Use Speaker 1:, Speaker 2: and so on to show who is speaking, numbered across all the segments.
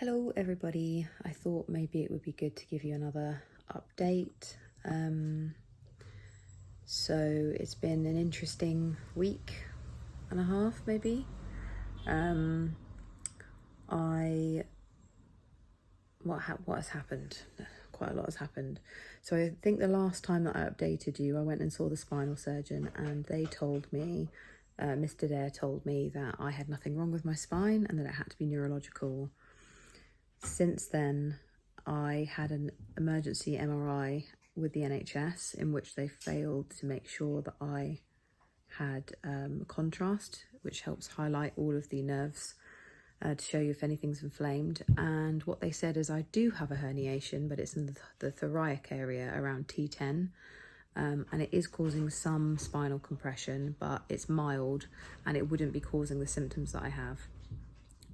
Speaker 1: Hello everybody, I thought maybe it would be good to give you another update. So it's been an interesting week and a half maybe. What has happened? Quite a lot has happened. So I think the last time that I updated you, I went and saw the spinal surgeon and they told me, Mr. Dare told me that I had nothing wrong with my spine and that it had to be neurological. Since then, I had an emergency MRI with the NHS in which they failed to make sure that I had contrast, which helps highlight all of the nerves to show you if anything's inflamed. And what they said is I do have a herniation, but it's in the thoracic area around T10. And it is causing some spinal compression, but it's mild and it wouldn't be causing the symptoms that I have.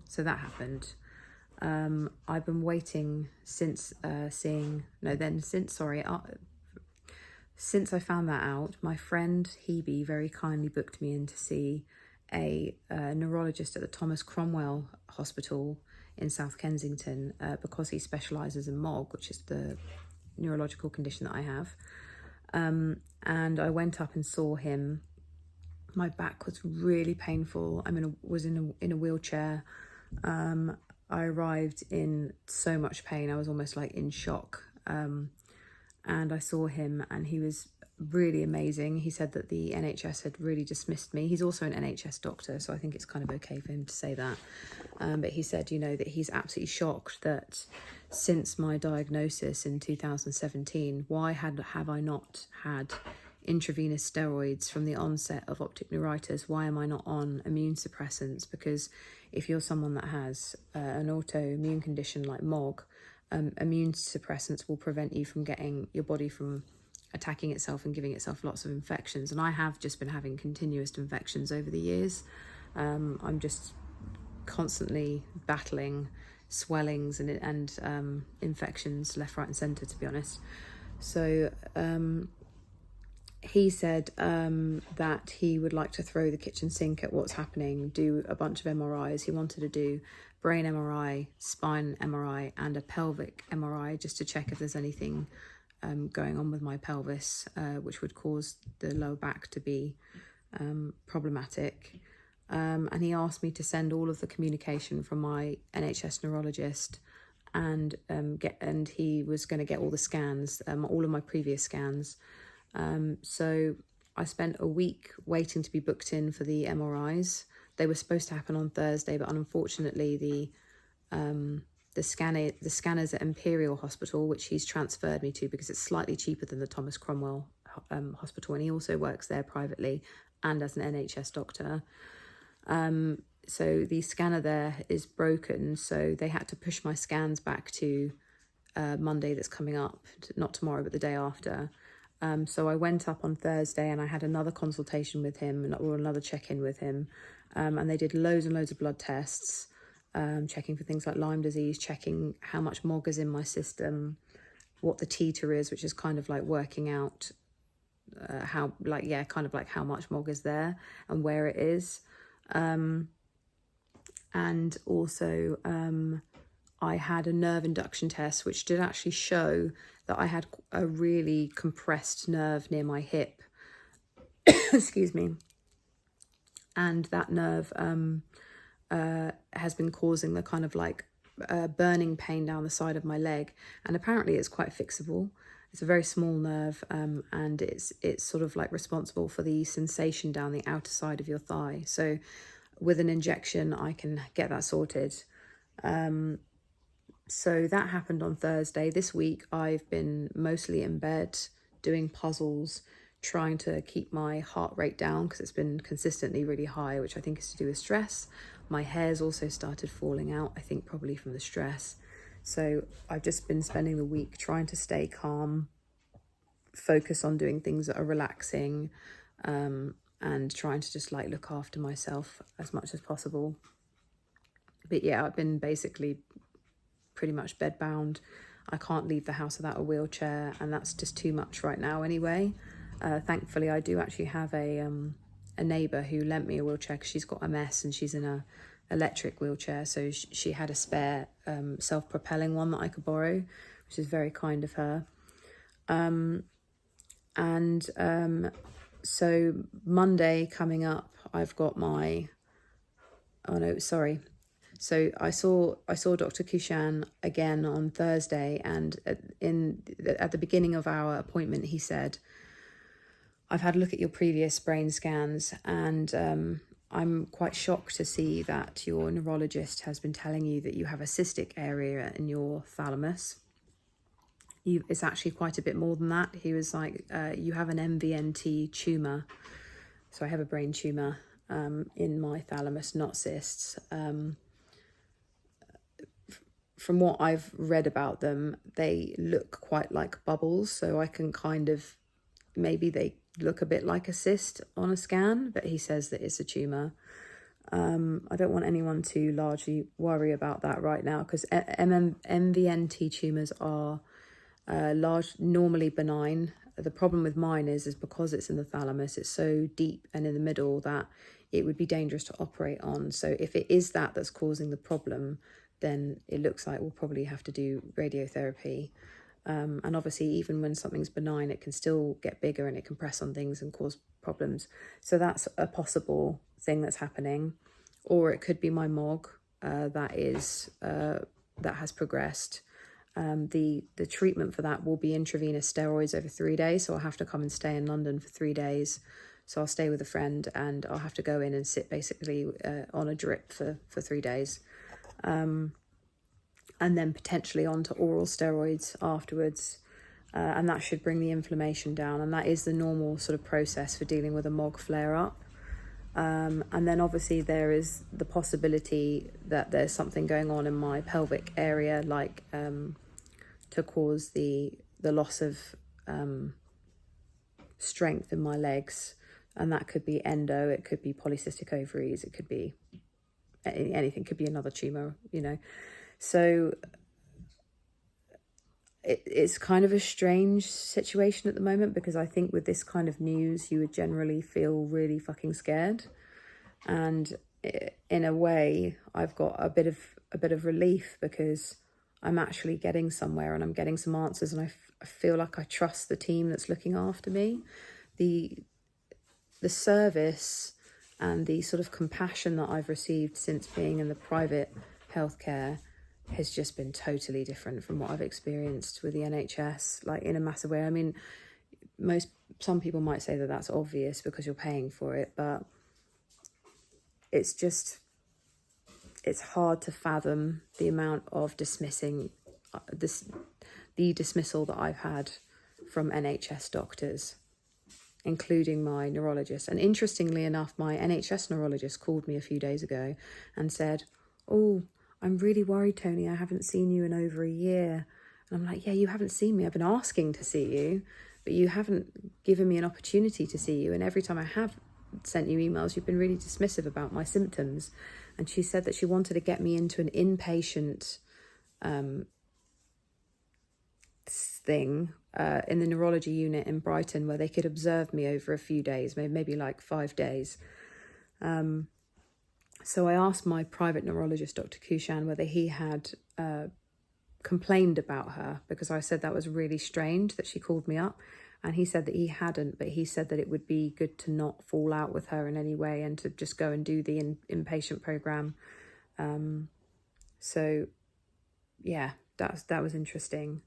Speaker 1: So that happened. I've been waiting since since I found that out. My friend Hebe very kindly booked me in to see a neurologist at the Thomas Cromwell Hospital in South Kensington because he specialises in MOG, which is the neurological condition that I have. And I went up and saw him. My back was really painful. I was in a wheelchair. I arrived in so much pain. I was almost like in shock. And I saw him and he was really amazing. He said that the NHS had really dismissed me. He's also an NHS doctor, so I think it's kind of okay for him to say that. But he said, that he's absolutely shocked that since my diagnosis in 2017, why have I not had intravenous steroids from the onset of optic neuritis? Why am I not on immune suppressants? Because if you're someone that has an autoimmune condition like MOG, immune suppressants will prevent you from getting your body from attacking itself and giving itself lots of infections. And I have just been having continuous infections over the years. I'm just constantly battling swellings and infections left, right and centre, to be honest. So he said that he would like to throw the kitchen sink at what's happening, do a bunch of MRIs. He wanted to do brain MRI, spine MRI, and a pelvic MRI just to check if there's anything going on with my pelvis, which would cause the lower back to be problematic. And he asked me to send all of the communication from my NHS neurologist and he was going to get all the scans, all of my previous scans. So I spent a week waiting to be booked in for the MRIs. They were supposed to happen on Thursday, but unfortunately the scanners at Imperial Hospital, which he's transferred me to because it's slightly cheaper than the Thomas Cromwell Hospital, and he also works there privately and as an NHS doctor. So the scanner there is broken, so they had to push my scans back to Monday that's coming up, not tomorrow, but the day after. So I went up on Thursday and I had another consultation with him or another check-in with him. And they did loads and loads of blood tests, checking for things like Lyme disease, checking how much MOG is in my system, what the teeter is, which is kind of like working out how much MOG is there and where it is. And also I had a nerve induction test, which did actually show that I had a really compressed nerve near my hip. Excuse me. And that nerve has been causing the kind of like burning pain down the side of my leg. And apparently it's quite fixable. It's a very small nerve and it's sort of like responsible for the sensation down the outer side of your thigh. So with an injection, I can get that sorted. So that happened on Thursday. This week, I've been mostly in bed doing puzzles, trying to keep my heart rate down because it's been consistently really high, which I think is to do with stress. My hair's also started falling out, I think probably from the stress. So I've just been spending the week trying to stay calm, focus on doing things that are relaxing, and trying to just like look after myself as much as possible. But yeah, I've been basically pretty much bedbound. I can't leave the house without a wheelchair, and that's just too much right now anyway. Thankfully, I do actually have a neighbour who lent me a wheelchair because she's got MS and she's in a electric wheelchair, so she had a spare self-propelling one that I could borrow, which is very kind of her. So Monday coming up, I've got my, oh no, sorry. So I saw Dr. Kushan again on Thursday, and at the beginning of our appointment, he said, I've had a look at your previous brain scans, and I'm quite shocked to see that your neurologist has been telling you that you have a cystic area in your thalamus. It's actually quite a bit more than that. He was like, you have an MVNT tumour. So I have a brain tumour in my thalamus, not cysts. From what I've read about them, they look quite like bubbles. So I can kind of, maybe they look a bit like a cyst on a scan, but he says that it's a tumour. I don't want anyone to largely worry about that right now, because MVNT tumours are normally benign. The problem with mine is because it's in the thalamus, it's so deep and in the middle that it would be dangerous to operate on. So if it is that's causing the problem, then it looks like we'll probably have to do radiotherapy. And obviously, even when something's benign, it can still get bigger and it can press on things and cause problems. So that's a possible thing that's happening. Or it could be my MOG that has progressed. The treatment for that will be intravenous steroids over 3 days. So I'll have to come and stay in London for 3 days. So I'll stay with a friend, and I'll have to go in and sit basically on a drip for 3 days. And then potentially onto oral steroids afterwards. And that should bring the inflammation down. And that is the normal sort of process for dealing with a MOG flare-up. And then obviously there is the possibility that there's something going on in my pelvic area, like to cause the loss of strength in my legs. And that could be endo, it could be polycystic ovaries, it could be anything, could be another tumour, So it's kind of a strange situation at the moment, because I think with this kind of news, you would generally feel really fucking scared. And in a way, I've got a bit of relief, because I'm actually getting somewhere and I'm getting some answers, and I feel like I trust the team that's looking after me. The service and the sort of compassion that I've received since being in the private healthcare has just been totally different from what I've experienced with the NHS, like in a massive way. I mean, some people might say that that's obvious because you're paying for it, but it's hard to fathom the amount of dismissal that I've had from NHS doctors, including my neurologist. And interestingly enough, my NHS neurologist called me a few days ago and said, "Oh, I'm really worried, Tony. I haven't seen you in over a year." And I'm like, "Yeah, you haven't seen me. I've been asking to see you, but you haven't given me an opportunity to see you. And every time I have sent you emails, you've been really dismissive about my symptoms." And she said that she wanted to get me into an inpatient thing in the neurology unit in Brighton, where they could observe me over a few days, maybe like 5 days. So I asked my private neurologist, Dr. Kushan, whether he had complained about her, because I said that was really strange that she called me up. And he said that he hadn't, but he said that it would be good to not fall out with her in any way and to just go and do the inpatient program. So yeah, that was interesting.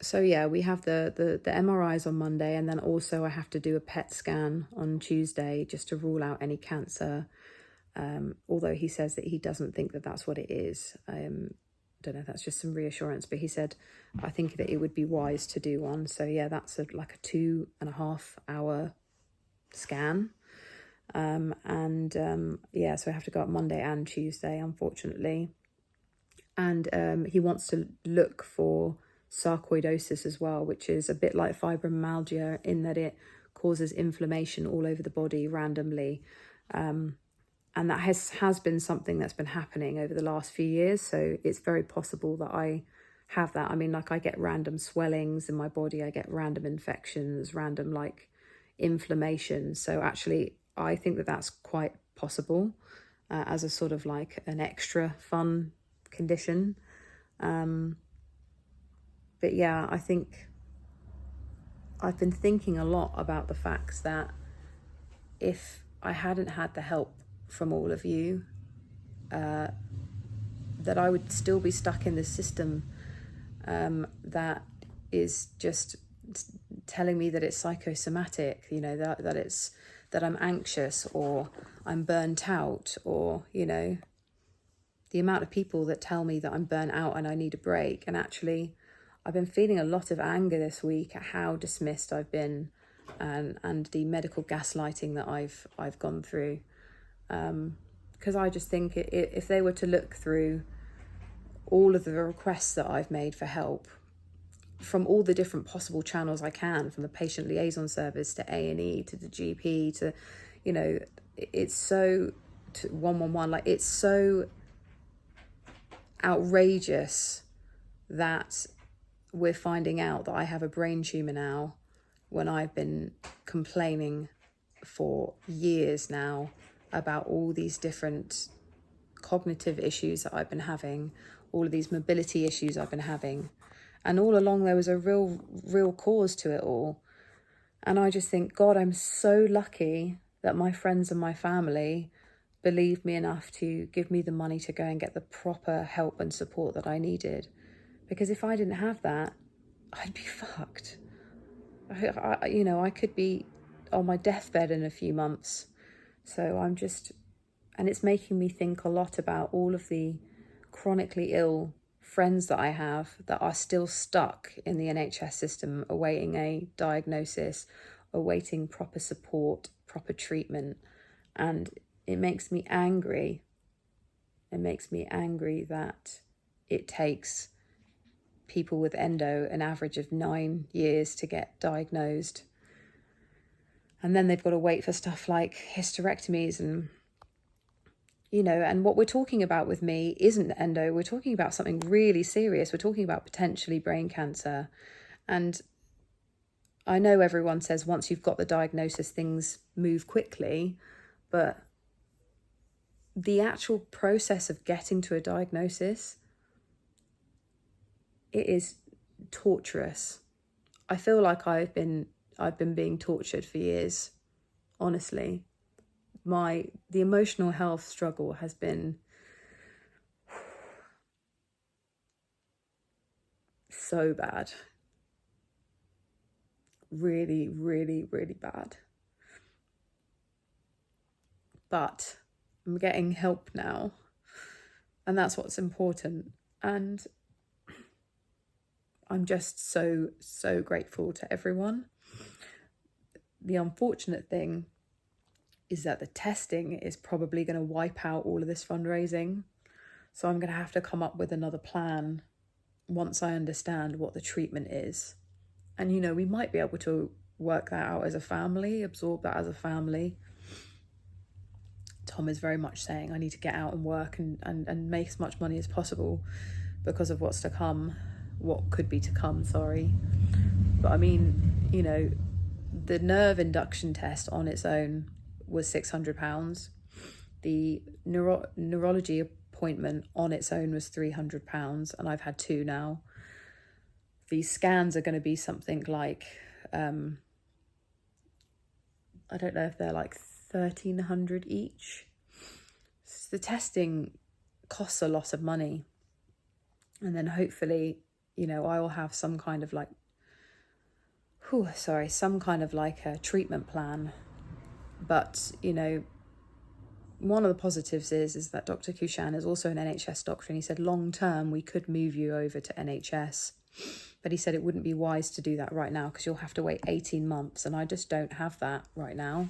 Speaker 1: So yeah, we have the MRIs on Monday, and then also I have to do a PET scan on Tuesday just to rule out any cancer. Although he says that he doesn't think that that's what it is. I don't know if that's just some reassurance, but he said, I think that it would be wise to do one. So yeah, that's like a 2.5 hour scan. Yeah, so I have to go up Monday and Tuesday, unfortunately. And he wants to look for sarcoidosis as well, which is a bit like fibromyalgia in that it causes inflammation all over the body randomly. And that has been something that's been happening over the last few years. So it's very possible that I have that. I mean, like, I get random swellings in my body. I get random infections, random like inflammation. So actually, I think that that's quite possible, as a sort of like an extra fun condition. But yeah, I think I've been thinking a lot about the fact that if I hadn't had the help from all of you, that I would still be stuck in this system that is just telling me that it's psychosomatic, you know, that it's that I'm anxious or I'm burnt out, or, you know, the amount of people that tell me that I'm burnt out and I need a break. And actually, I've been feeling a lot of anger this week at how dismissed I've been, and the medical gaslighting that I've gone through. Because I just think if they were to look through all of the requests that I've made for help from all the different possible channels I can, from the patient liaison service to A&E to the GP to, you know, it's so, to 111, like it's so outrageous that we're finding out that I have a brain tumor now, when I've been complaining for years now about all these different cognitive issues that I've been having, all of these mobility issues I've been having. And all along there was a real cause to it all. And I just think, God, I'm so lucky that my friends and my family believed me enough to give me the money to go and get the proper help and support that I needed. Because if I didn't have that, I'd be fucked. I could be on my deathbed in a few months. So and it's making me think a lot about all of the chronically ill friends that I have that are still stuck in the NHS system, awaiting a diagnosis, awaiting proper support, proper treatment. And it makes me angry. It makes me angry that it takes people with endo an average of 9 years to get diagnosed. And then they've got to wait for stuff like hysterectomies and, you know, and what we're talking about with me isn't endo. We're talking about something really serious. We're talking about potentially brain cancer. And I know everyone says once you've got the diagnosis, things move quickly, but the actual process of getting to a diagnosis, it is torturous. I feel like I've been being tortured for years, honestly. The emotional health struggle has been so bad. Really, really, really bad. But I'm getting help now, and that's what's important. And I'm just so, so grateful to everyone. The unfortunate thing is that the testing is probably going to wipe out all of this fundraising. So I'm going to have to come up with another plan once I understand what the treatment is. And, you know, we might be able to work that out as a family, absorb that as a family. Tom is very much saying I need to get out and work and make as much money as possible because of what's to come, what could be to come, sorry. But I mean, you know, the nerve induction test on its own was £600. The neurology appointment on its own was £300, and I've had 2 now. These scans are going to be something like, I don't know if they're like 1,300 each. So the testing costs a lot of money. And then hopefully, you know, I will have some kind of like, some kind of like a treatment plan. But, you know, one of the positives is that Dr. Kushan is also an NHS doctor, and he said long term we could move you over to NHS. But he said it wouldn't be wise to do that right now because you'll have to wait 18 months. And I just don't have that right now.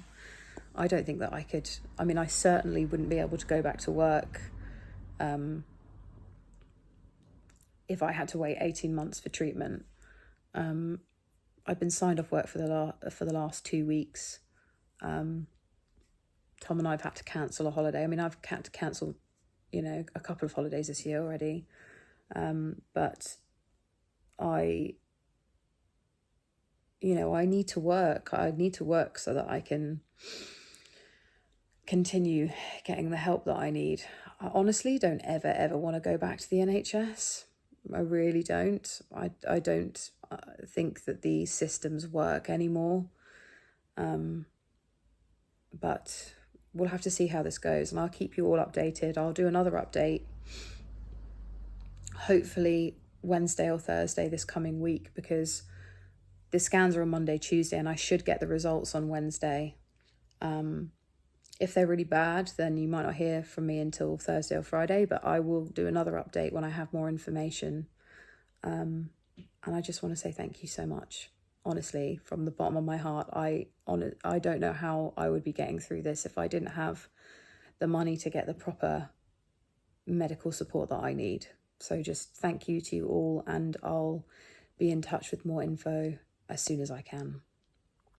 Speaker 1: I don't think that I could. I mean, I certainly wouldn't be able to go back to work if I had to wait 18 months for treatment. I've been signed off work for the last 2 weeks. Tom and I have had to cancel a holiday. I mean, I've had to cancel, you know, a couple of holidays this year already. But I need to work. I need to work so that I can continue getting the help that I need. I honestly don't ever want to go back to the NHS. I really don't. I don't think that the systems work anymore. But we'll have to see how this goes, and I'll keep you all updated. I'll do another update, hopefully Wednesday or Thursday this coming week, because the scans are on Monday, Tuesday, and I should get the results on Wednesday. If they're really bad, then you might not hear from me until Thursday or Friday, but I will do another update when I have more information. And I just want to say thank you so much. Honestly, from the bottom of my heart, I don't know how I would be getting through this if I didn't have the money to get the proper medical support that I need. So just thank you to you all, and I'll be in touch with more info as soon as I can.